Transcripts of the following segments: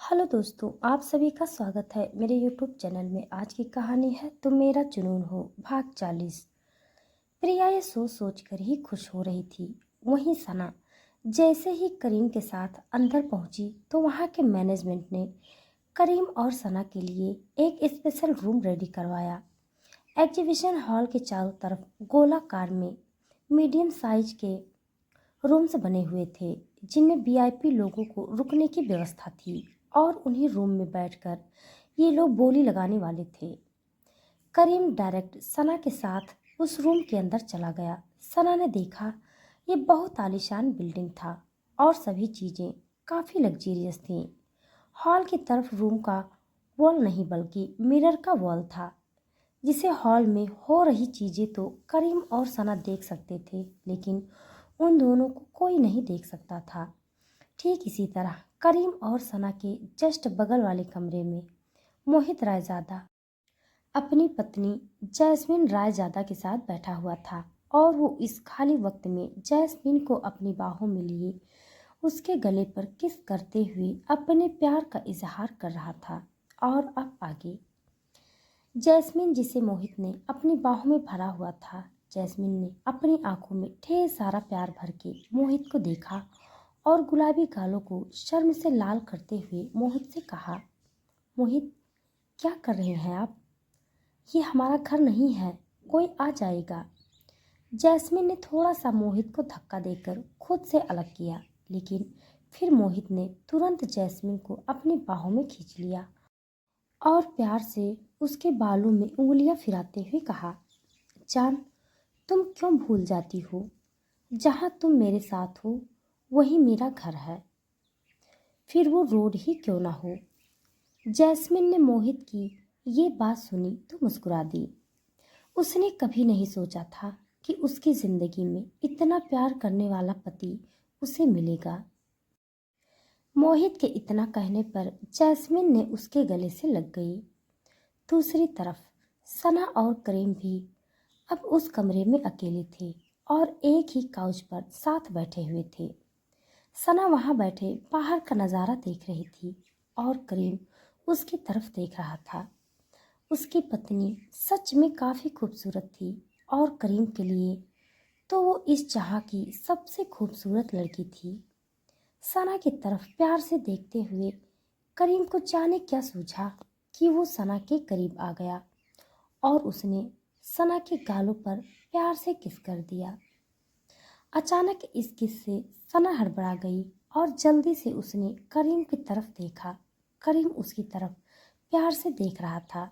Hello दोस्तों, आप सभी का स्वागत है मेरे यूट्यूब चैनल में। आज की कहानी है तुम मेरा जुनून हो, भाग 40। प्रिया ये सोच सोच कर ही खुश हो रही थी। वहीं सना जैसे ही करीम के साथ अंदर पहुंची तो वहां के मैनेजमेंट ने करीम और सना के लिए एक स्पेशल रूम रेडी करवाया। एग्जीबिशन हॉल के चारों तरफ गोलाकार में मीडियम साइज के रूम्स बने हुए थे, जिनमें वीआईपी लोगों को रुकने की व्यवस्था थी और उन्हीं रूम में बैठकर ये लोग बोली लगाने वाले थे। करीम डायरेक्ट सना के साथ उस रूम के अंदर चला गया। सना ने देखा ये बहुत आलीशान बिल्डिंग था और सभी चीज़ें काफ़ी लग्जरियस थीं। हॉल की तरफ रूम का वॉल नहीं बल्कि मिरर का वॉल था, जिसे हॉल में हो रही चीज़ें तो करीम और सना देख सकते थे, लेकिन उन दोनों को कोई नहीं देख सकता था। ठीक इसी तरह करीम और सना के जस्ट बगल वाले कमरे में मोहित रायजादा अपनी पत्नी जैस्मिन रायजादा के साथ बैठा हुआ था और वो इस खाली वक्त में जैस्मिन को अपनी बाहों में लिए उसके गले पर किस करते हुए अपने प्यार का इजहार कर रहा था। और अब आगे जैस्मिन, जिसे मोहित ने अपनी बाहों में भरा हुआ था, जैस्मिन ने अपनी आंखों में ढेर सारा प्यार भर के मोहित को देखा और गुलाबी गालों को शर्म से लाल करते हुए मोहित से कहा, मोहित, क्या कर रहे हैं आप? ये हमारा घर नहीं है, कोई आ जाएगा। जैस्मिन ने थोड़ा सा मोहित को धक्का देकर खुद से अलग किया, लेकिन फिर मोहित ने तुरंत जैस्मिन को अपनी बाहों में खींच लिया और प्यार से उसके बालों में उंगलियां फिराते हुए कहा, जान, तुम क्यों भूल जाती हो? जहाँ तुम मेरे साथ हो वही मेरा घर है, फिर वो रोड ही क्यों ना हो। जैस्मिन ने मोहित की ये बात सुनी तो मुस्कुरा दी। उसने कभी नहीं सोचा था कि उसकी जिंदगी में इतना प्यार करने वाला पति उसे मिलेगा। मोहित के इतना कहने पर जैस्मिन ने उसके गले से लग गई। दूसरी तरफ सना और करीम भी अब उस कमरे में अकेले थे और एक ही काउच पर साथ बैठे हुए थे। सना वहां बैठे बाहर का नज़ारा देख रही थी और करीम उसकी तरफ देख रहा था। उसकी पत्नी सच में काफ़ी खूबसूरत थी और करीम के लिए तो वो इस जहां की सबसे खूबसूरत लड़की थी। सना की तरफ प्यार से देखते हुए करीम को जाने क्या सूझा कि वो सना के करीब आ गया और उसने सना के गालों पर प्यार से किस कर दिया। अचानक इस किस से सना हड़बड़ा गई और जल्दी से उसने करीम की तरफ देखा। करीम उसकी तरफ प्यार से देख रहा था।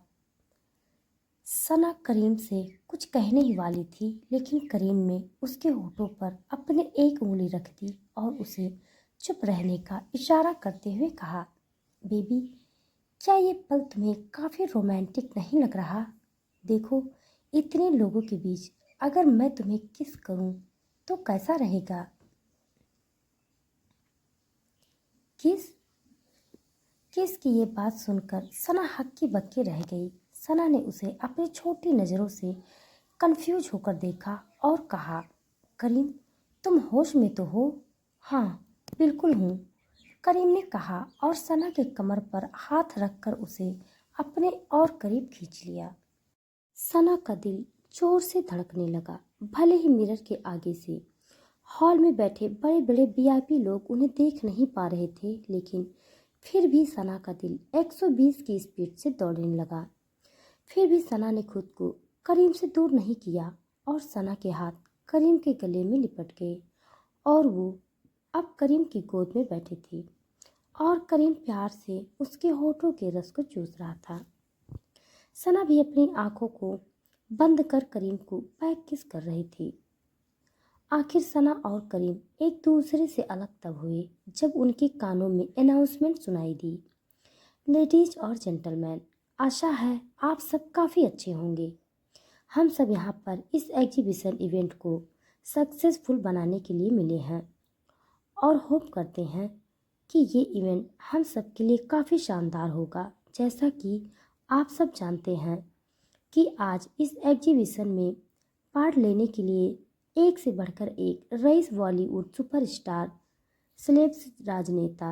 सना करीम से कुछ कहने ही वाली थी, लेकिन करीम ने उसके होठों पर अपने एक उंगली रख दी और उसे चुप रहने का इशारा करते हुए कहा, बेबी, क्या ये पल तुम्हें काफ़ी रोमांटिक नहीं लग रहा? देखो, इतने लोगों के बीच अगर मैं तुम्हें किस करूं तो कैसा रहेगा? किस किस की ये बात सुनकर सना हक्की बक्की रह गई। सना ने उसे अपनी छोटी नज़रों से कंफ्यूज होकर देखा और कहा, करीम, तुम होश में तो हो? हाँ, बिल्कुल हूँ, करीम ने कहा और सना के कमर पर हाथ रखकर उसे अपने और करीब खींच लिया। सना का दिल जोर से धड़कने लगा। भले ही मिरर के आगे से हॉल में बैठे बड़े बड़े वीआईपी लोग उन्हें देख नहीं पा रहे थे, लेकिन फिर भी सना का दिल 120 की स्पीड से दौड़ने लगा। फिर भी सना ने खुद को करीम से दूर नहीं किया और सना के हाथ करीम के गले में लिपट गए और वो अब करीम की गोद में बैठी थी और करीम प्यार से उसके होठों के रस को चूस रहा था। सना भी अपनी आंखों को बंद कर करीम को बैक किस कर रही थी। आखिर सना और करीम एक दूसरे से अलग तब हुए जब उनके कानों में अनाउंसमेंट सुनाई दी, लेडीज और जेंटलमैन, आशा है आप सब काफ़ी अच्छे होंगे। हम सब यहाँ पर इस एग्जीबिशन इवेंट को सक्सेसफुल बनाने के लिए मिले हैं और होप करते हैं कि ये इवेंट हम सब के लिए काफ़ी शानदार होगा। जैसा कि आप सब जानते हैं कि आज इस एग्जीबिशन में पार्ट लेने के लिए एक से बढ़कर एक रईस बॉलीवुड सुपरस्टार, सेलेब्स, राजनेता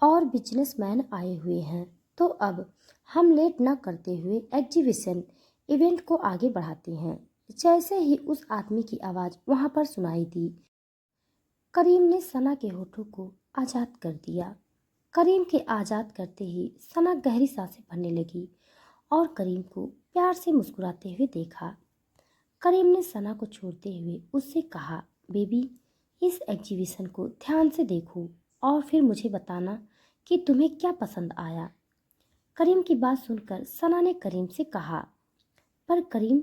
और बिजनेसमैन आए हुए हैं, तो अब हम लेट न करते हुए एग्जीबिशन इवेंट को आगे बढ़ाते हैं। जैसे ही उस आदमी की आवाज़ वहां पर सुनाई दी, करीम ने सना के होठों को आज़ाद कर दिया। करीम के आज़ाद करते ही सना गहरी सांसें भरने लगी और करीम को प्यार से मुस्कुराते हुए देखा। करीम ने सना को छोड़ते हुए उससे कहा, बेबी, इस एग्जीबिशन को ध्यान से देखो और फिर मुझे बताना कि तुम्हें क्या पसंद आया। करीम की बात सुनकर सना ने करीम से कहा, पर करीम,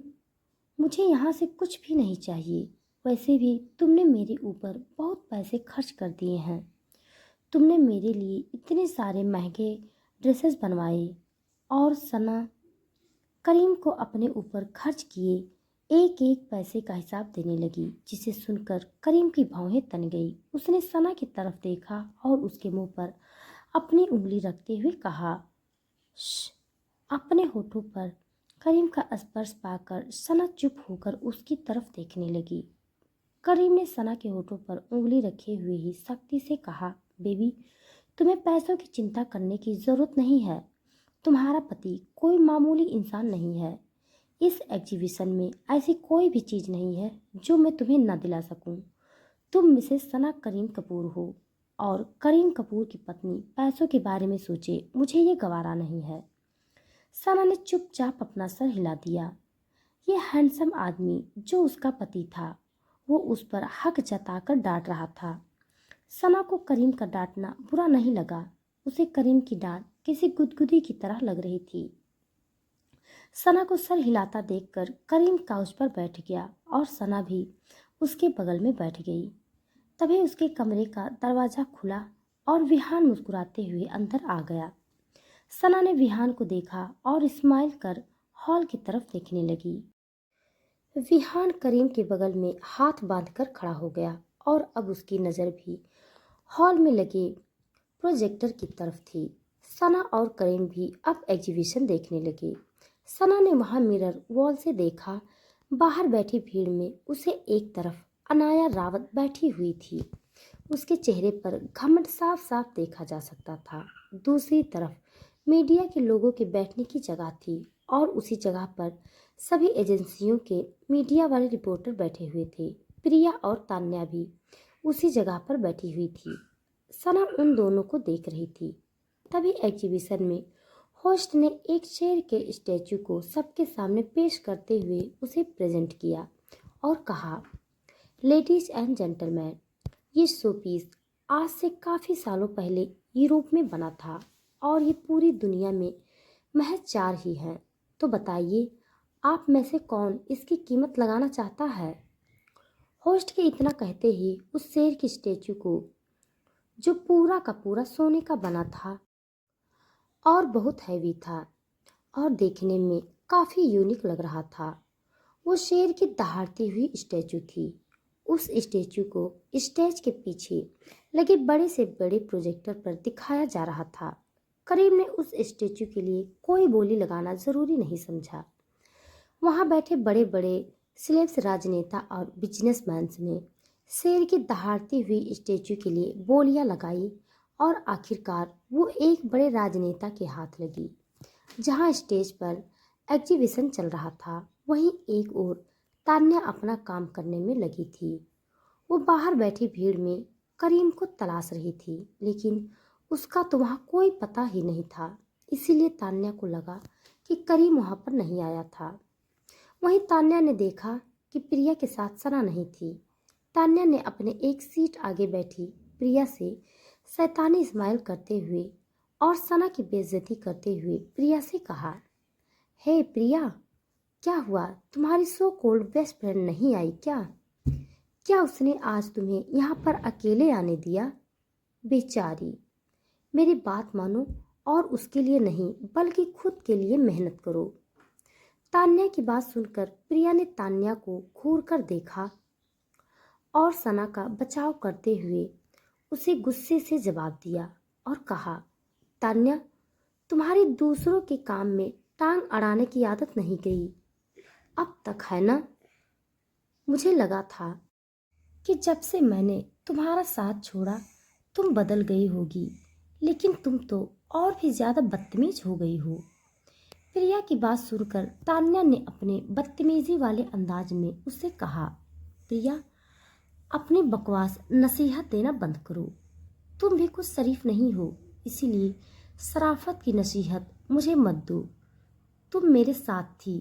मुझे यहाँ से कुछ भी नहीं चाहिए। वैसे भी तुमने मेरे ऊपर बहुत पैसे खर्च कर दिए हैं। तुमने मेरे लिए इतने सारे महंगे ड्रेसेस बनवाए। और सना करीम को अपने ऊपर खर्च किए एक एक पैसे का हिसाब देने लगी, जिसे सुनकर करीम की भौहें तन गई। उसने सना की तरफ देखा और उसके मुंह पर अपनी उंगली रखते हुए कहा, श्श। अपने होठों पर करीम का स्पर्श पाकर सना चुप होकर उसकी तरफ देखने लगी। करीम ने सना के होठों पर उंगली रखे हुए ही सख्ती से कहा, बेबी, तुम्हें पैसों की चिंता करने की जरूरत नहीं है। तुम्हारा पति कोई मामूली इंसान नहीं है। इस एग्जीबिशन में ऐसी कोई भी चीज़ नहीं है जो मैं तुम्हें न दिला सकूं। तुम मिसेस सना करीम कपूर हो और करीम कपूर की पत्नी पैसों के बारे में सोचे, मुझे ये गवारा नहीं है। सना ने चुपचाप अपना सर हिला दिया। ये हैंडसम आदमी जो उसका पति था, वो उस पर हक जताकर डांट रहा था। सना को करीम का डांटना बुरा नहीं लगा। उसे करीम की डांट किसी गुदगुदी की तरह लग रही थी। सना को सर हिलाता देखकर करीम काउच पर बैठ गया और सना भी उसके बगल में बैठ गई। तभी उसके कमरे का दरवाजा खुला और विहान मुस्कुराते हुए अंदर आ गया। सना ने विहान को देखा और स्माइल कर हॉल की तरफ देखने लगी। विहान करीम के बगल में हाथ बांधकर खड़ा हो गया और अब उसकी नज़र भी हॉल में लगे प्रोजेक्टर की तरफ थी। सना और करीम भी अब एग्जीबिशन देखने लगे। सना ने वहां मिरर वॉल से देखा। बाहर बैठी भीड़ में उसे एक तरफ अनाया रावत बैठी हुई थी। उसके चेहरे पर घमंड साफ साफ देखा जा सकता था। दूसरी तरफ मीडिया के लोगों के बैठने की जगह थी और उसी जगह पर सभी एजेंसियों के मीडिया वाले रिपोर्टर बैठे हुए थे। प्रिया और तान्या भी उसी जगह पर बैठी हुई थी। सना उन दोनों को देख रही थी। तभी एग्जीबिशन में होस्ट ने एक शेर के स्टैचू को सबके सामने पेश करते हुए उसे प्रेजेंट किया और कहा, लेडीज एंड जेंटलमैन, ये शोपीस आज से काफ़ी सालों पहले यूरोप में बना था और ये पूरी दुनिया में महज 4 ही हैं। तो बताइए, आप में से कौन इसकी कीमत लगाना चाहता है? होस्ट के इतना कहते ही उस शेर की स्टैचू को, जो पूरा का पूरा सोने का बना था और बहुत हैवी था और देखने में काफ़ी यूनिक लग रहा था, वो शेर की दहाड़ती हुई स्टैचू थी। उस स्टैचू को स्टेज के पीछे लगे बड़े से बड़े प्रोजेक्टर पर दिखाया जा रहा था। करीम ने उस स्टैचू के लिए कोई बोली लगाना ज़रूरी नहीं समझा। वहाँ बैठे बड़े बड़े सेलेब्स, राजनेता और बिजनेसमैन ने शेर की दहाड़ती हुई स्टैचू के लिए बोलियां लगाई और आखिरकार वो एक बड़े राजनेता के हाथ लगी। जहाँ स्टेज पर एग्जीबिशन चल रहा था, वहीं एक और तान्या अपना काम करने में लगी थी। वो बाहर बैठी भीड़ में करीम को तलाश रही थी, लेकिन उसका तो वहाँ कोई पता ही नहीं था। इसीलिए तान्या को लगा कि करीम वहाँ पर नहीं आया था। वहीं तान्या ने देखा कि प्रिया के साथ सना नहीं थी। तान्या ने अपने एक सीट आगे बैठी प्रिया से शैतानी स्माइल करते हुए और सना की बेइज्जती करते हुए प्रिया से कहा, हे प्रिया, क्या हुआ? तुम्हारी सो कोल्ड बेस्ट फ्रेंड नहीं आई क्या? क्या उसने आज तुम्हें यहाँ पर अकेले आने दिया? बेचारी, मेरी बात मानो और उसके लिए नहीं बल्कि खुद के लिए मेहनत करो। तान्या की बात सुनकर प्रिया ने तान्या को घूर कर देखा और सना का बचाव करते हुए उसे गुस्से से जवाब दिया और कहा, तान्या, तुम्हारी दूसरों के काम में टांग अड़ाने की आदत नहीं गई अब तक, है ना? मुझे लगा था कि जब से मैंने तुम्हारा साथ छोड़ा तुम बदल गई होगी, लेकिन तुम तो और भी ज्यादा बदतमीज हो गई हो। प्रिया की बात सुनकर तान्या ने अपने बदतमीजी वाले अंदाज में उससे कहा, प्रिया, अपनी बकवास नसीहत देना बंद करो। तुम भी कुछ शरीफ नहीं हो, इसीलिए शराफत की नसीहत मुझे मत दो। तुम मेरे साथ थी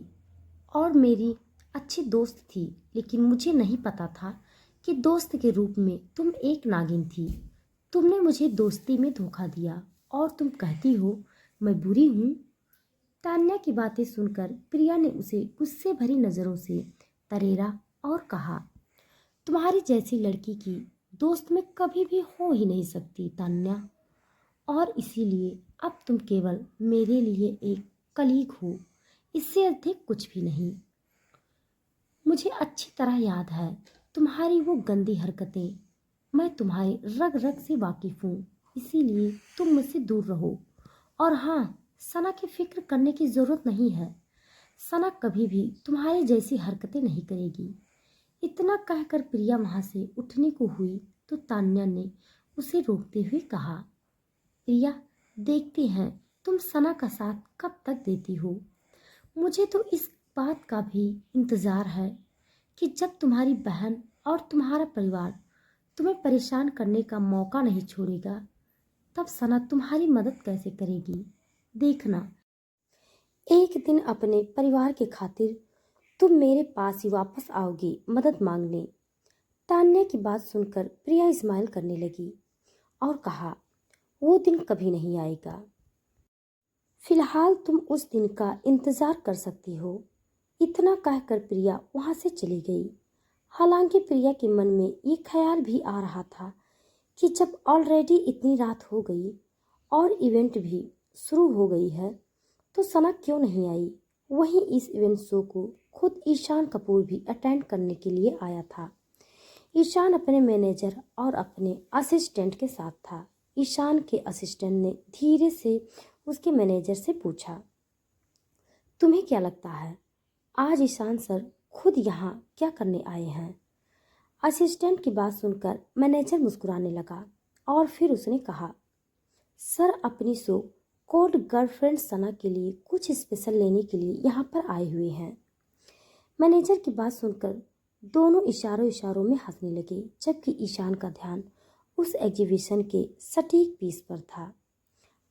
और मेरी अच्छी दोस्त थी, लेकिन मुझे नहीं पता था कि दोस्त के रूप में तुम एक नागिन थी। तुमने मुझे दोस्ती में धोखा दिया और तुम कहती हो मैं बुरी हूँ। तान्या की बातें सुनकर प्रिया ने उसे गुस्से भरी नजरों से तरेरा और कहा, तुम्हारी जैसी लड़की की दोस्त मैं कभी भी हो ही नहीं सकती तान्या, और इसीलिए अब तुम केवल मेरे लिए एक कलीग हो, इससे अधिक कुछ भी नहीं। मुझे अच्छी तरह याद है तुम्हारी वो गंदी हरकतें। मैं तुम्हारे रग रग से वाकिफ हूँ, इसीलिए तुम मुझसे दूर रहो। और हाँ, सना की फिक्र करने की जरूरत नहीं है। सना कभी भी तुम्हारी जैसी हरकतें नहीं करेगी। इतना कहकर प्रिया वहां से उठने को हुई तो तान्या ने उसे रोकते हुए कहा, प्रिया, देखते हैं तुम सना का साथ कब तक देती हो। मुझे तो इस बात का भी इंतजार है कि जब तुम्हारी बहन और तुम्हारा परिवार तुम्हें परेशान करने का मौका नहीं छोड़ेगा, तब सना तुम्हारी मदद कैसे करेगी। देखना, एक दिन अपने परिवार के खातिर तुम मेरे पास ही वापस आओगी मदद मांगने। तान्या की बात सुनकर प्रिया इस्माइल करने लगी और कहा, वो दिन कभी नहीं आएगा। फिलहाल तुम उस दिन का इंतजार कर सकती हो। इतना कहकर प्रिया वहां से चली गई। हालांकि प्रिया के मन में ये ख्याल भी आ रहा था कि जब ऑलरेडी इतनी रात हो गई और इवेंट भी शुरू हो गई है तो सना क्यों नहीं आई। वहीं इस इवेंट शो को खुद ईशान कपूर भी अटेंड करने के लिए आया था। ईशान अपने मैनेजर और अपने असिस्टेंट के साथ था। ईशान के असिस्टेंट ने धीरे से उसके मैनेजर से पूछा, तुम्हें क्या लगता है आज ईशान सर खुद यहाँ क्या करने आए हैं। असिस्टेंट की बात सुनकर मैनेजर मुस्कुराने लगा और फिर उसने कहा, सर अपनी शो कोल्ड गर्लफ्रेंड सना के लिए कुछ स्पेशल लेने के लिए यहाँ पर आए हुए हैं। मैनेजर की बात सुनकर दोनों इशारों इशारों में हंसने लगे, जबकि ईशान का ध्यान उस एग्जीबिशन के सटीक पीस पर था।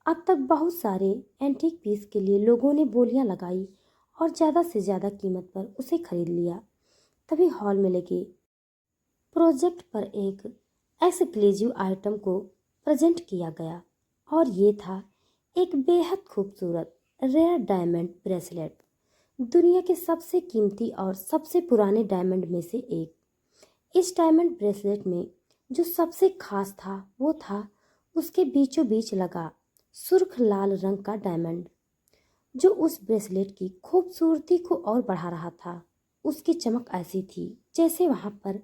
अब तक बहुत सारे एंटीक पीस के लिए लोगों ने बोलियां लगाई और ज़्यादा से ज़्यादा कीमत पर उसे खरीद लिया। तभी हॉल में लगे प्रोजेक्ट पर एक एक्सक्लूसिव आइटम को प्रेजेंट किया गया और ये था एक बेहद खूबसूरत रेयर डायमंड ब्रेसलेट, दुनिया के सबसे कीमती और सबसे पुराने डायमंड में से एक। इस डायमंड ब्रेसलेट में जो सबसे खास था वो था उसके बीचों बीच लगा सुर्ख लाल रंग का डायमंड, जो उस ब्रेसलेट की खूबसूरती को और बढ़ा रहा था। उसकी चमक ऐसी थी जैसे वहां पर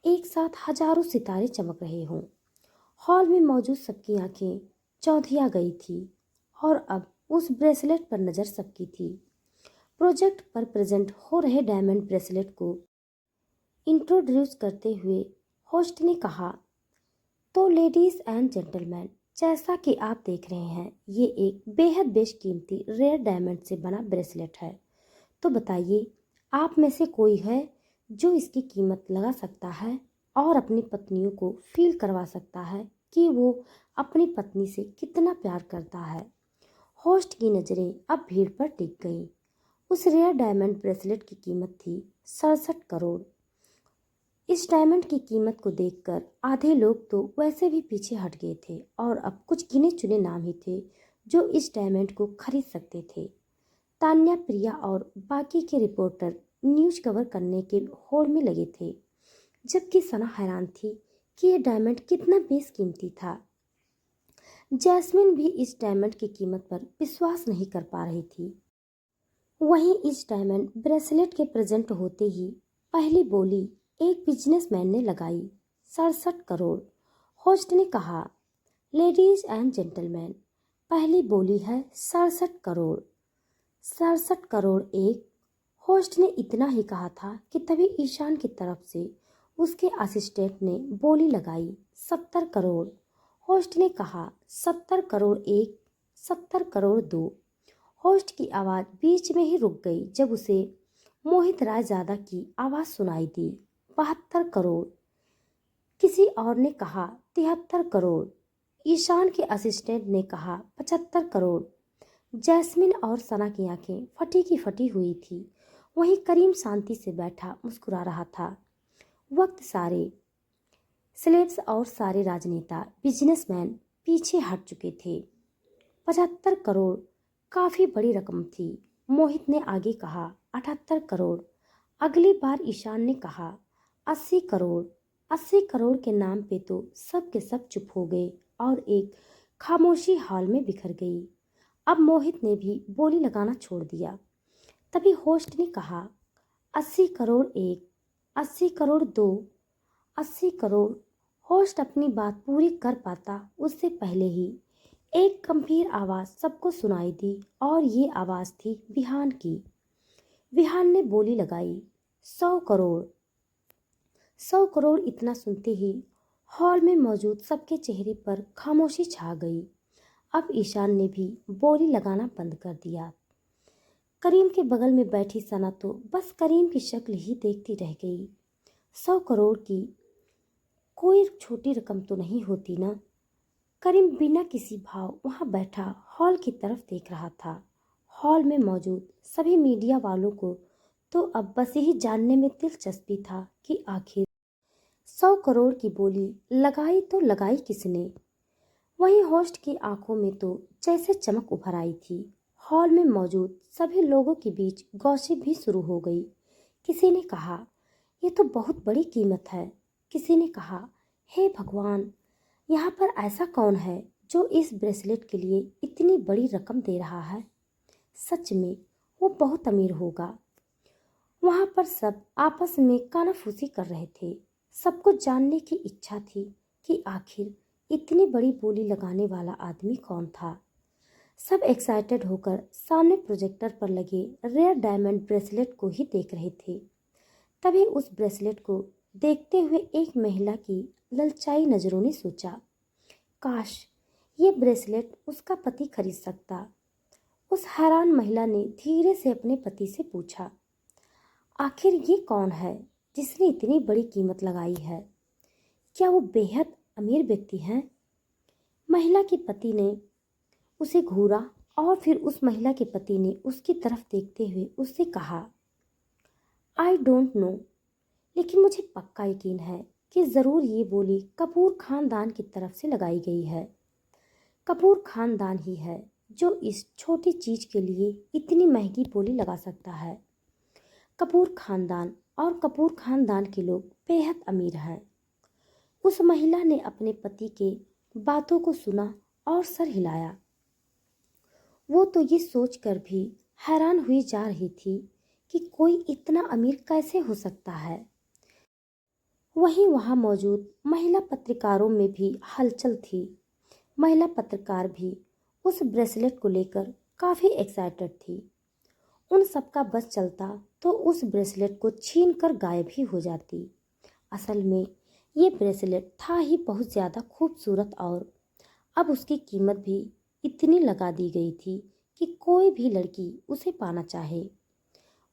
एक साथ हजारों सितारे चमक रहे हों। हॉल में मौजूद सबकी आंखें चौंधिया गई थी और अब उस ब्रेसलेट पर नजर सबकी थी। प्रोजेक्ट पर प्रेजेंट हो रहे डायमंड ब्रेसलेट को इंट्रोड्यूस करते हुए होस्ट ने कहा, तो लेडीज एंड जेंटलमैन, जैसा कि आप देख रहे हैं ये एक बेहद बेशकीमती रेयर डायमंड से बना ब्रेसलेट है। तो बताइए, आप में से कोई है जो इसकी कीमत लगा सकता है और अपनी पत्नियों को फील करवा सकता है कि वो अपनी पत्नी से कितना प्यार करता है। होस्ट की नज़रें अब भीड़ पर टिक गईं। उस रेयर डायमंड ब्रेसलेट की कीमत थी 67 करोड़। इस डायमंड की कीमत को देखकर आधे लोग तो वैसे भी पीछे हट गए थे और अब कुछ गिने चुने नाम ही थे जो इस डायमंड को खरीद सकते थे। तान्या, प्रिया और बाकी के रिपोर्टर न्यूज कवर करने के होड़ में लगे थे, जबकि सना हैरान थी कि यह डायमंड कितना बेशकीमती था। जैस्मिन भी इस डायमंड की कीमत पर विश्वास नहीं कर पा रही थी। वहीं इस डायमंड ब्रेसलेट के प्रेजेंट होते ही पहली बोली एक बिजनेसमैन ने लगाई, 67 करोड़। होस्ट ने कहा, लेडीज एंड जेंटलमैन, पहली बोली है 67 करोड़। 67 करोड़ एक। होस्ट ने इतना ही कहा था कि तभी ईशान की तरफ से उसके असिस्टेंट ने बोली लगाई, 70 करोड़। होस्ट ने कहा 70 करोड़ 1, 70 करोड़ 2। होस्ट की आवाज़ बीच में ही रुक गई जब उसे मोहित रायजादा की आवाज़ सुनाई दी। 72 करोड़। किसी और ने कहा 73 करोड़। ईशान के असिस्टेंट ने कहा 75 करोड़। जैस्मिन और सना की आंखें फटी की फटी हुई थी। वहीं करीम शांति से बैठा मुस्कुरा रहा था। वक्त सारे सेलेब्स और सारे राजनेता बिजनेसमैन पीछे हट चुके थे। 75 करोड़ काफी बड़ी रकम थी। मोहित ने आगे कहा 78 करोड़। अगली बार ईशान ने कहा 80 करोड़। 80 करोड़ के नाम पे तो सब के सब चुप हो गए और एक खामोशी हॉल में बिखर गई। अब मोहित ने भी बोली लगाना छोड़ दिया। तभी होस्ट ने कहा 80 करोड़ 1, 80 करोड़ 2, 80 करोड़। होस्ट अपनी बात पूरी कर पाता उससे पहले ही एक गंभीर आवाज सबको सुनाई दी और ये आवाज थी विहान की। विहान ने बोली लगाई 100 करोड़। 100 करोड़ इतना सुनते ही हॉल में मौजूद सबके चेहरे पर खामोशी छा गई। अब ईशान ने भी बोली लगाना बंद कर दिया। करीम के बगल में बैठी सना तो बस करीम की शक्ल ही देखती रह गई। 100 करोड़ की कोई छोटी रकम तो नहीं होती ना। करीम बिना किसी भाव वहां बैठा हॉल की तरफ देख रहा था। हॉल में मौजूद सभी मीडिया वालों को तो अब बस यही जानने में दिलचस्पी था कि आखिर 100 करोड़ की बोली लगाई तो लगाई किसने। वहीं होस्ट की आंखों में तो जैसे चमक उभर आई थी। हॉल में मौजूद सभी लोगों के बीच गॉसिप भी शुरू हो गई। किसी ने कहा ये तो बहुत बड़ी कीमत है। किसी ने कहा हे भगवान, यहाँ पर ऐसा कौन है जो इस ब्रेसलेट के लिए इतनी बड़ी रकम दे रहा है। सच में वो बहुत अमीर होगा। वहाँ पर सब आपस में कानाफूसी कर रहे थे। सबको जानने की इच्छा थी कि आखिर इतनी बड़ी बोली लगाने वाला आदमी कौन था। सब एक्साइटेड होकर सामने प्रोजेक्टर पर लगे रेयर डायमंड ब्रेसलेट को ही देख रहे थे। तभी उस ब्रेसलेट को देखते हुए एक महिला की ललचाई नजरों ने सोचा, काश ये ब्रेसलेट उसका पति खरीद सकता। उस हैरान महिला ने धीरे से अपने पति से पूछा, आखिर ये कौन है जिसने इतनी बड़ी कीमत लगाई है? क्या वो बेहद अमीर व्यक्ति हैं? महिला के पति ने उसे घूरा और फिर उस महिला के पति ने उसकी तरफ देखते हुए उससे कहा, आई डोंट नो, लेकिन मुझे पक्का यकीन है कि ज़रूर ये बोली कपूर खानदान की तरफ से लगाई गई है। कपूर खानदान ही है जो इस छोटी चीज़ के लिए इतनी महंगी बोली लगा सकता है। कपूर खानदान और कपूर खानदान के लोग बेहद अमीर हैं। उस महिला ने अपने पति के बातों को सुना और सर हिलाया। वो तो ये सोचकर भी हैरान हुई जा रही थी कि कोई इतना अमीर कैसे हो सकता है। वहीं वहां मौजूद महिला पत्रकारों में भी हलचल थी। महिला पत्रकार भी उस ब्रेसलेट को लेकर काफ़ी एक्साइटेड थी। उन सबका बस चलता तो उस ब्रेसलेट को छीन कर गायब ही हो जाती। असल में ये ब्रेसलेट था ही बहुत ज़्यादा खूबसूरत और अब उसकी कीमत भी इतनी लगा दी गई थी कि कोई भी लड़की उसे पाना चाहे।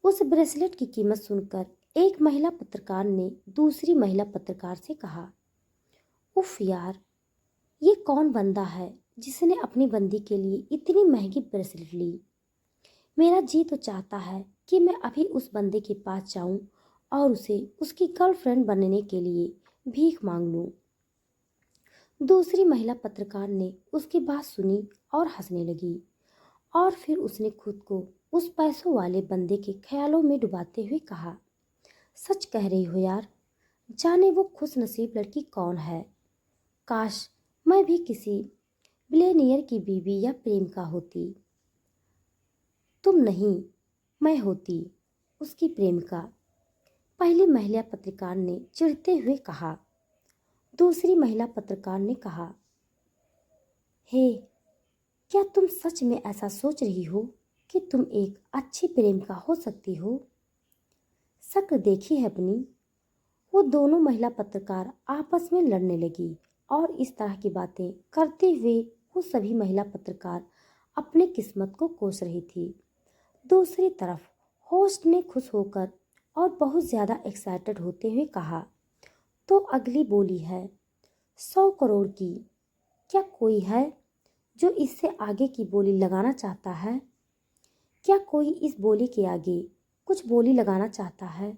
उस ब्रेसलेट की कीमत सुनकर एक महिला पत्रकार ने दूसरी महिला पत्रकार से कहा, उफ यार, ये कौन बंदा है जिसने अपनी बंदी के लिए इतनी महंगी ब्रेसलेट ली। मेरा जी तो चाहता है कि मैं अभी उस बंदे के पास जाऊं और उसे उसकी गर्लफ्रेंड बनने के लिए भीख मांग लूं। दूसरी महिला पत्रकार ने उसकी बात सुनी और हंसने लगी और फिर उसने खुद को उस पैसों वाले बंदे के ख्यालों में डुबाते हुए कहा, सच कह रही हो यार, जाने वो खुश नसीब लड़की कौन है। काश मैं भी किसी बिलियनियर की बीवी या प्रेमिका होती। तुम नहीं, मैं होती उसकी प्रेमिका, पहली महिला पत्रकार ने चिढ़ते हुए कहा। दूसरी महिला पत्रकार ने कहा, हे, क्या तुम सच में ऐसा सोच रही हो कि तुम एक अच्छी प्रेमिका हो सकती हो? शक्ल देखी है अपनी। वो दोनों महिला पत्रकार आपस में लड़ने लगी और इस तरह की बातें करते हुए वो सभी महिला पत्रकार अपने किस्मत को कोस रही थी। दूसरी तरफ होस्ट ने खुश होकर और बहुत ज़्यादा एक्साइटेड होते हुए कहा, तो अगली बोली है 100 करोड़ की। क्या कोई है जो इससे आगे की बोली लगाना चाहता है? क्या कोई इस बोली के आगे कुछ बोली लगाना चाहता है?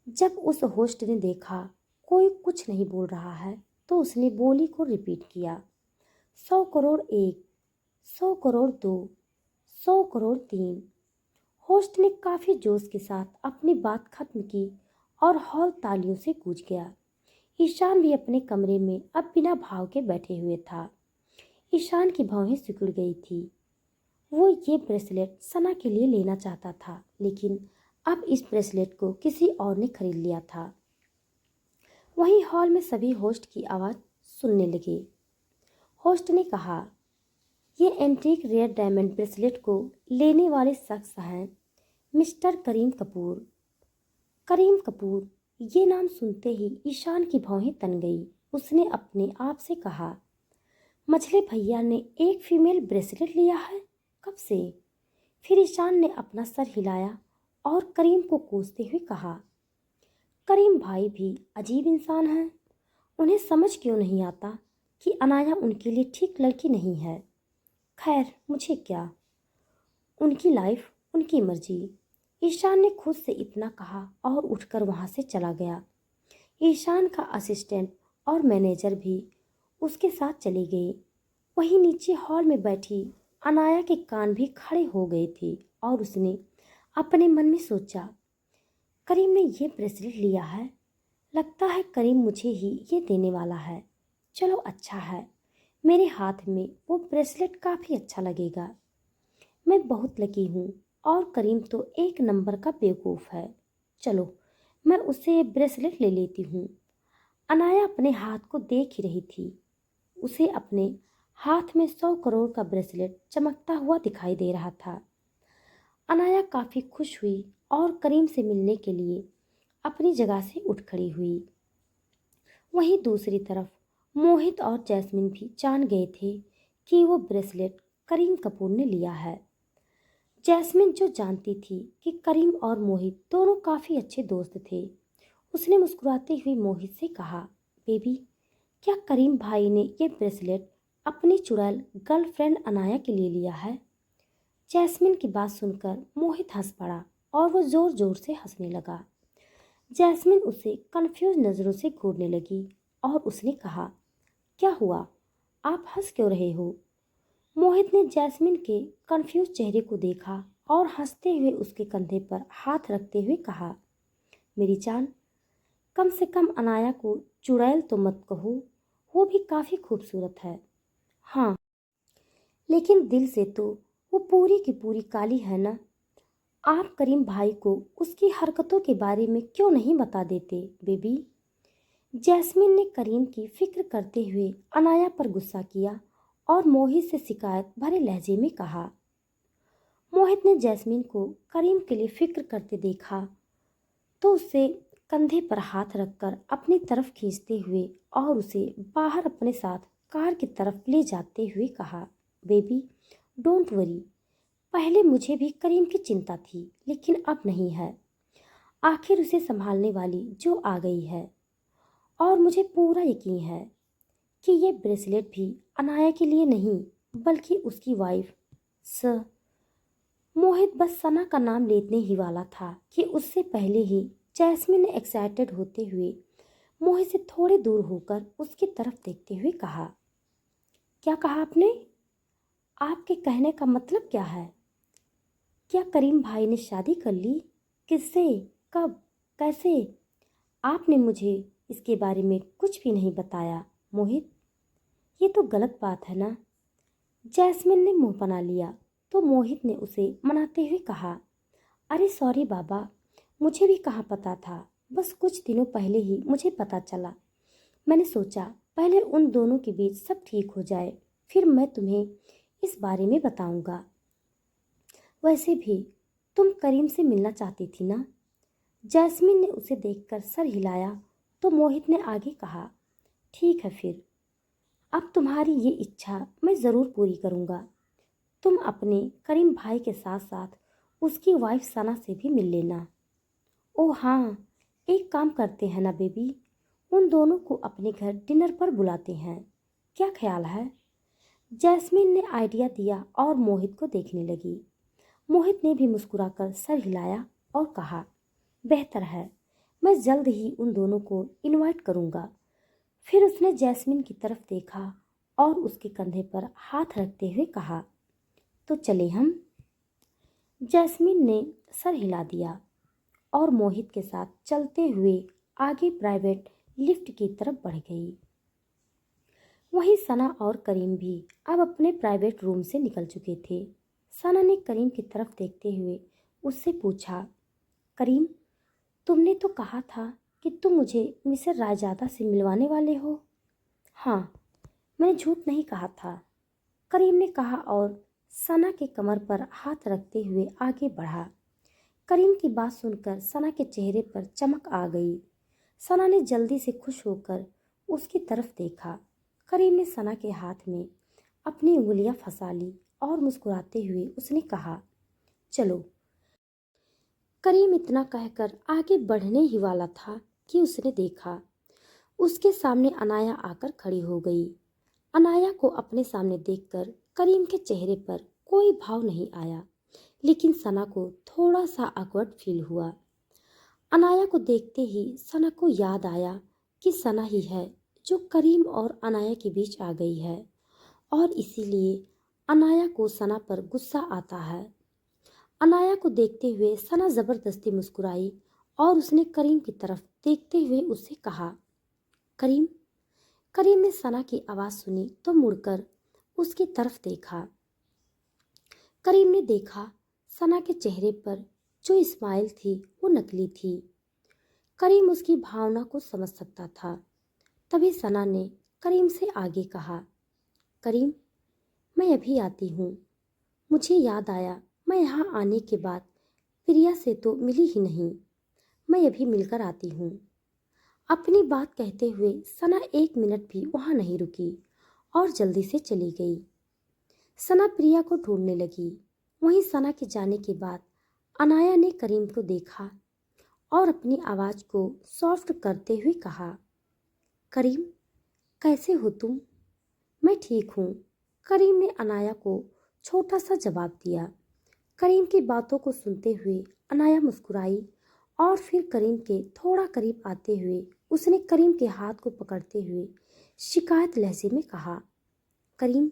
जब उस होस्ट ने देखा कोई कुछ नहीं बोल रहा है तो उसने बोली को रिपीट किया, 100 करोड़ एक, 100 करोड़ दो, 100 करोड़ तीन। होस्ट ने काफी जोश के साथ अपनी बात खत्म की और हॉल तालियों से गूंज गया। ईशान भी अपने कमरे में अब बिना भाव के बैठे हुए था। ईशान की भौहें सिकुड़ गई थी। वो ये ब्रेसलेट सना के लिए लेना चाहता था, लेकिन अब इस ब्रेसलेट को किसी और ने खरीद लिया था। वहीं हॉल में सभी होस्ट की आवाज़ सुनने लगे। होस्ट ने कहा, ये एंटीक रेयर डायमंड ब्रेसलेट को लेने वाले शख्स हैं मिस्टर करीम कपूर। करीम कपूर, ये नाम सुनते ही ईशान की भौहें तन गई। उसने अपने आप से कहा, मझले भैया ने एक फीमेल ब्रेसलेट लिया है? कब से? फिर ईशान ने अपना सर हिलाया और करीम को कोसते हुए कहा, करीम भाई भी अजीब इंसान हैं। उन्हें समझ क्यों नहीं आता कि अनाया उनके लिए ठीक लड़की नहीं है। खैर, मुझे क्या, उनकी लाइफ, उनकी मर्जी। ईशान ने खुद से इतना कहा और उठकर वहां से चला गया। ईशान का असिस्टेंट और मैनेजर भी उसके साथ चले गए। वहीं नीचे हॉल में बैठी अनाया के कान भी खड़े हो गए थे और उसने अपने मन में सोचा, करीम ने ये ब्रेसलेट लिया है। लगता है करीम मुझे ही ये देने वाला है। चलो अच्छा है, मेरे हाथ में वो ब्रेसलेट काफ़ी अच्छा लगेगा। मैं बहुत लकी हूँ और करीम तो एक नंबर का बेवकूफ़ है। चलो मैं उससे ये ब्रेसलेट ले लेती हूँ। अनाया अपने हाथ को देख ही रही थी। उसे अपने हाथ में 100 करोड़ का ब्रेसलेट चमकता हुआ दिखाई दे रहा था। अनाया काफ़ी खुश हुई और करीम से मिलने के लिए अपनी जगह से उठ खड़ी हुई। वहीं दूसरी तरफ मोहित और जैस्मिन भी जान गए थे कि वो ब्रेसलेट करीम कपूर ने लिया है। जैस्मिन जो जानती थी कि करीम और मोहित दोनों काफ़ी अच्छे दोस्त थे, उसने मुस्कुराते हुए मोहित से कहा, बेबी, क्या करीम भाई ने ये ब्रेसलेट अपनी चुड़ैल गर्लफ्रेंड अनाया के लिए लिया है? जैस्मिन की बात सुनकर मोहित हंस पड़ा और वो जोर जोर से हंसने लगा। जैस्मिन उसे कंफ्यूज नज़रों से घूरने लगी और उसने कहा, क्या हुआ, आप हंस क्यों रहे हो? मोहित ने जैस्मिन के कंफ्यूज चेहरे को देखा और हंसते हुए उसके कंधे पर हाथ रखते हुए कहा, मेरी जान, कम से कम अनाया को चुड़ैल तो मत कहो, वो भी काफ़ी खूबसूरत है। हाँ, लेकिन दिल से तो वो पूरी की पूरी काली है ना। आप करीम भाई को उसकी हरकतों के बारे में क्यों नहीं बता देते बेबी? जैस्मिन ने करीम की फिक्र करते हुए अनाया पर गुस्सा किया और मोहित से शिकायत भरे लहजे में कहा। मोहित ने जैस्मिन को करीम के लिए फिक्र करते देखा तो उसे कंधे पर हाथ रखकर अपनी तरफ खींचते हुए और उसे बाहर अपने साथ कार की तरफ ले जाते हुए कहा, बेबी डोंट वरी, पहले मुझे भी करीम की चिंता थी लेकिन अब नहीं है। आखिर उसे संभालने वाली जो आ गई है और मुझे पूरा यकीन है कि ये ब्रेसलेट भी अनाया के लिए नहीं बल्कि उसकी वाइफ स मोहित बस सना का नाम लेने ही वाला था कि उससे पहले ही जैस्मिन ने एक्साइटेड होते हुए मोहित से थोड़े दूर होकर उसकी तरफ देखते हुए कहा, क्या कहा आपने? आपके कहने का मतलब क्या है? क्या करीम भाई ने शादी कर ली? किससे? कब? कैसे? आपने मुझे इसके बारे में कुछ भी नहीं बताया मोहित। ये तो गलत बात है ना। जैस्मिन ने मुंह बना लिया तो मोहित ने उसे मनाते हुए कहा, अरे सॉरी बाबा, मुझे भी कहाँ पता था, बस कुछ दिनों पहले ही मुझे पता चला। मैंने सोचा पहले उन दोनों के बीच सब ठीक हो जाए, फिर मैं तुम्हें इस बारे में बताऊंगा। वैसे भी तुम करीम से मिलना चाहती थी ना? जैस्मिन ने उसे देखकर सर हिलाया तो मोहित ने आगे कहा, ठीक है फिर अब तुम्हारी ये इच्छा मैं ज़रूर पूरी करूँगा। तुम अपने करीम भाई के साथ साथ उसकी वाइफ सना से भी मिल लेना। ओह हाँ, एक काम करते हैं ना बेबी, उन दोनों को अपने घर डिनर पर बुलाते हैं, क्या ख्याल है? जैस्मीन ने आइडिया दिया और मोहित को देखने लगी। मोहित ने भी मुस्कुराकर सर हिलाया और कहा, बेहतर है, मैं जल्द ही उन दोनों को इनवाइट करूंगा। फिर उसने जैस्मिन की तरफ देखा और उसके कंधे पर हाथ रखते हुए कहा, तो चले हम। जैस्मिन ने सर हिला दिया और मोहित के साथ चलते हुए आगे प्राइवेट लिफ्ट की तरफ बढ़ गई। वहीं सना और करीम भी अब अपने प्राइवेट रूम से निकल चुके थे। सना ने करीम की तरफ देखते हुए उससे पूछा, करीम, तुमने तो कहा था कि तुम मुझे मिस्टर रायजादा से मिलवाने वाले हो। हाँ, मैंने झूठ नहीं कहा था, करीम ने कहा और सना के कमर पर हाथ रखते हुए आगे बढ़ा। करीम की बात सुनकर सना के चेहरे पर चमक आ गई। सना ने जल्दी से खुश होकर उसकी तरफ देखा। करीम ने सना के हाथ में अपनी उंगलियां फंसा ली और मुस्कुराते हुए उसने कहा, चलो। करीम इतना कहकर आगे बढ़ने ही वाला था कि उसने देखा उसके सामने अनाया आकर खड़ी हो गई। अनाया को अपने सामने देखकर करीम के चेहरे पर कोई भाव नहीं आया, लेकिन सना को थोड़ा सा awkward फील हुआ। अनाया को देखते ही सना को याद आया कि सना ही है जो करीम और अनाया के बीच आ गई है और इसीलिए अनाया को सना पर गुस्सा आता है। अनाया को देखते हुए सना जबरदस्ती मुस्कुराई और उसने करीम की तरफ देखते हुए उससे कहा, करीम। करीम ने सना की आवाज़ सुनी तो मुड़कर उसकी तरफ देखा। करीम ने देखा सना के चेहरे पर जो स्माइल थी वो नकली थी। करीम उसकी भावना को समझ सकता था। तभी सना ने करीम से आगे कहा, करीम, मैं अभी आती हूँ। मुझे याद आया मैं यहाँ आने के बाद प्रिया से तो मिली ही नहीं। मैं अभी मिलकर आती हूँ। अपनी बात कहते हुए सना 1 मिनट भी वहाँ नहीं रुकी और जल्दी से चली गई। सना प्रिया को ढूंढने लगी। वहीं सना के जाने के बाद अनाया ने करीम को देखा और अपनी आवाज़ को सॉफ्ट करते हुए कहा, करीम, कैसे हो तुम? मैं ठीक हूँ, करीम ने अनाया को छोटा सा जवाब दिया। करीम की बातों को सुनते हुए अनाया मुस्कुराई और फिर करीम के थोड़ा करीब आते हुए उसने करीम के हाथ को पकड़ते हुए शिकायत लहजे में कहा, करीम,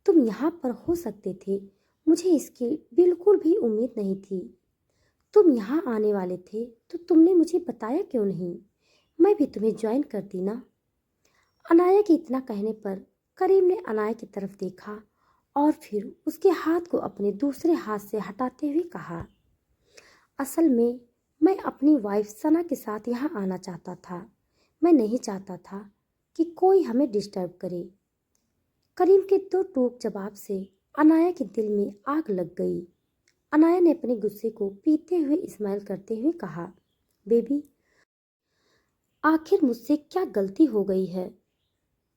तुम यहाँ पर हो सकते थे, मुझे इसकी बिल्कुल भी उम्मीद नहीं थी। तुम यहाँ आने वाले थे तो तुमने मुझे बताया क्यों नहीं? मैं भी तुम्हें ज्वाइन करती ना। अनाया के इतना कहने पर करीम ने अनाया की तरफ देखा और फिर उसके हाथ को अपने दूसरे हाथ से हटाते हुए कहा, असल में मैं अपनी वाइफ सना के साथ यहाँ आना चाहता था। मैं नहीं चाहता था कि कोई हमें डिस्टर्ब करे। करीम के दो टूक जवाब से अनाया के दिल में आग लग गई। अनाया ने अपने गुस्से को पीते हुए इस्माइल करते हुए कहा, बेबी, आखिर मुझसे क्या गलती हो गई है?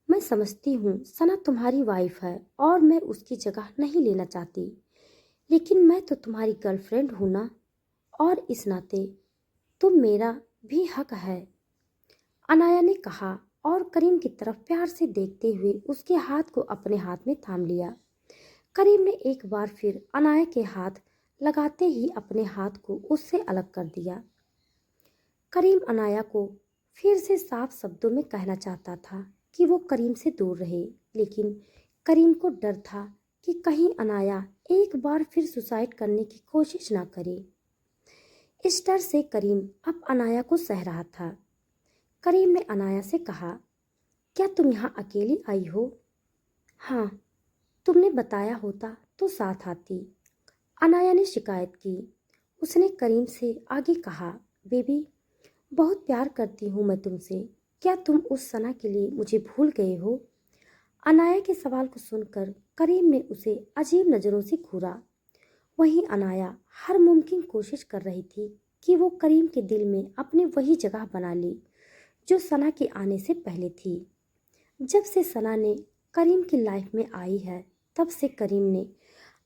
मैं समझती हूँ सना तुम्हारी वाइफ है और मैं उसकी जगह नहीं लेना चाहती, लेकिन मैं तो तुम्हारी गर्लफ्रेंड हूँ ना, और इस नाते तुम मेरा भी हक है, अनाया ने कहा और करीम की तरफ प्यार से देखते हुए उसके हाथ को अपने हाथ में थाम लिया। करीम ने एक बार फिर अनाया के हाथ लगाते ही अपने हाथ को उससे अलग कर दिया। करीम अनाया को फिर से साफ शब्दों में कहना चाहता था कि वो करीम से दूर रहे, लेकिन करीम को डर था कि कहीं अनाया एक बार फिर सुसाइड करने की कोशिश ना करे। इस डर से करीम अब अनाया को सह रहा था। करीम ने अनाया से कहा, क्या तुम यहाँ अकेली आई हो? हाँ, तुमने बताया होता तो साथ आती, अनाया ने शिकायत की। उसने करीम से आगे कहा, बेबी, बहुत प्यार करती हूँ मैं तुमसे, क्या तुम उस सना के लिए मुझे भूल गए हो? अनाया के सवाल को सुनकर करीम ने उसे अजीब नज़रों से घूरा। वहीं अनाया हर मुमकिन कोशिश कर रही थी कि वो करीम के दिल में अपनी वही जगह बना ले जो सना के आने से पहले थी। जब से सना ने करीम की लाइफ में आई है तब से करीम ने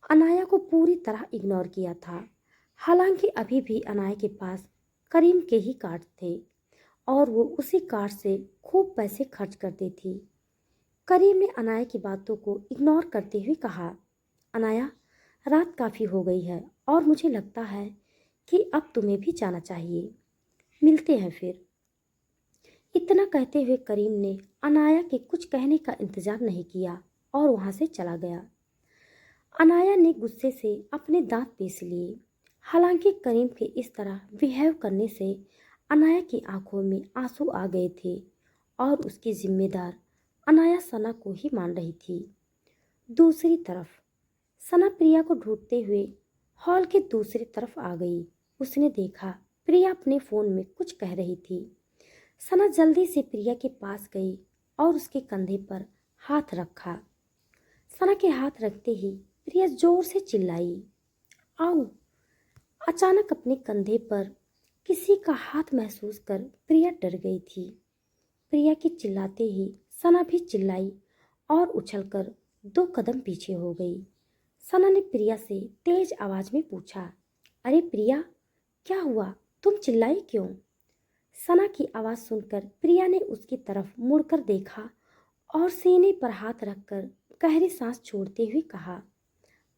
अनाया को पूरी तरह इग्नोर किया था। हालांकि अभी भी अनाया के पास करीम के ही कार्ड थे और वो उसी कार्ड से खूब पैसे खर्च करती थी। करीम ने अनाया की बातों को इग्नोर करते हुए कहा, अनाया, रात काफ़ी हो गई है और मुझे लगता है कि अब तुम्हें भी जाना चाहिए। मिलते हैं फिर। इतना कहते हुए करीम ने अनाया के कुछ कहने का इंतजार नहीं किया और वहां से चला गया। अनाया ने गुस्से से अपने दांत पीस लिए। हालांकि करीम के इस तरह बिहेव करने से अनाया की आंखों में आंसू आ गए थे और उसकी जिम्मेदार अनाया सना को ही मान रही थी। दूसरी तरफ सना प्रिया को ढूंढते हुए हॉल के दूसरी तरफ आ गई। उसने देखा प्रिया अपने फोन में कुछ कह रही थी। सना जल्दी से प्रिया के पास गई और उसके कंधे पर हाथ रखा। सना के हाथ रखते ही प्रिया जोर से चिल्लाई, आओ। अचानक अपने कंधे पर किसी का हाथ महसूस कर प्रिया डर गई थी। प्रिया के चिल्लाते ही सना भी चिल्लाई और उछलकर 2 कदम पीछे हो गई। सना ने प्रिया से तेज आवाज में पूछा, अरे प्रिया, क्या हुआ? तुम चिल्लाई क्यों? सना की आवाज सुनकर प्रिया ने उसकी तरफ मुड़कर देखा और सीने पर हाथ रखकर गहरी सांस छोड़ते हुए कहा,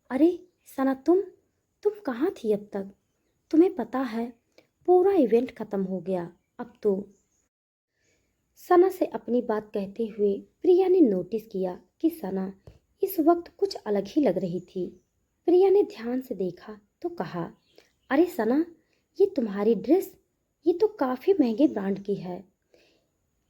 अरे सना, तुम कहाँ थी अब तक? तुम्हें पता है पूरा इवेंट खत्म हो गया अब तो। सना से अपनी बात कहते हुए प्रिया ने नोटिस किया कि सना इस वक्त कुछ अलग ही लग रही थी। प्रिया ने ध्यान से देखा तो कहा, अरे सना, ये तुम्हारी ड्रेस, ये तो काफ़ी महंगे ब्रांड की है।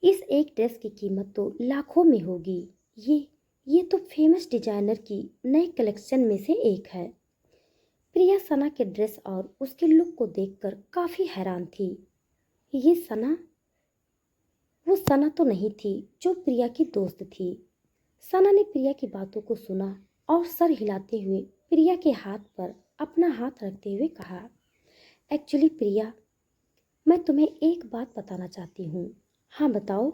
इस एक ड्रेस की कीमत तो लाखों में होगी। ये तो फेमस डिजाइनर की नए कलेक्शन में से एक है। प्रिया सना के ड्रेस और उसके लुक को देखकर काफ़ी हैरान थी। ये सना वो सना तो नहीं थी जो प्रिया की दोस्त थी। सना ने प्रिया की बातों को सुना और सर हिलाते हुए प्रिया के हाथ पर अपना हाथ रखते हुए कहा, एक्चुअली प्रिया, मैं तुम्हें एक बात बताना चाहती हूँ। हाँ बताओ।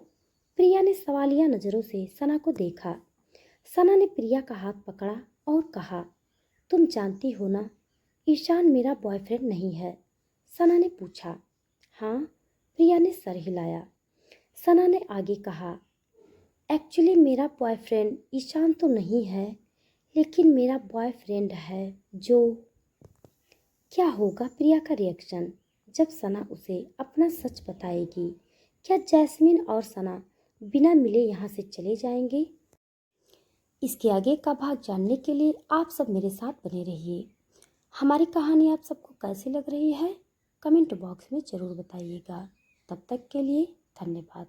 प्रिया ने सवालिया नज़रों से सना को देखा। सना ने प्रिया का हाथ पकड़ा और कहा, तुम जानती हो ना, ईशान मेरा बॉयफ्रेंड नहीं है। सना ने पूछा। हाँ, प्रिया ने सर हिलाया। सना ने आगे कहा, एक्चुअली मेरा बॉयफ्रेंड ईशान तो नहीं है, लेकिन मेरा बॉयफ्रेंड है जो। क्या होगा प्रिया का रिएक्शन जब सना उसे अपना सच बताएगी? क्या जैस्मिन और सना बिना मिले यहाँ से चले जाएंगे? इसके आगे का भाग जानने के लिए आप सब मेरे साथ बने रहिए। हमारी कहानी आप सबको कैसी लग रही है कमेंट बॉक्स में ज़रूर बताइएगा। तब तक के लिए धन्यवाद।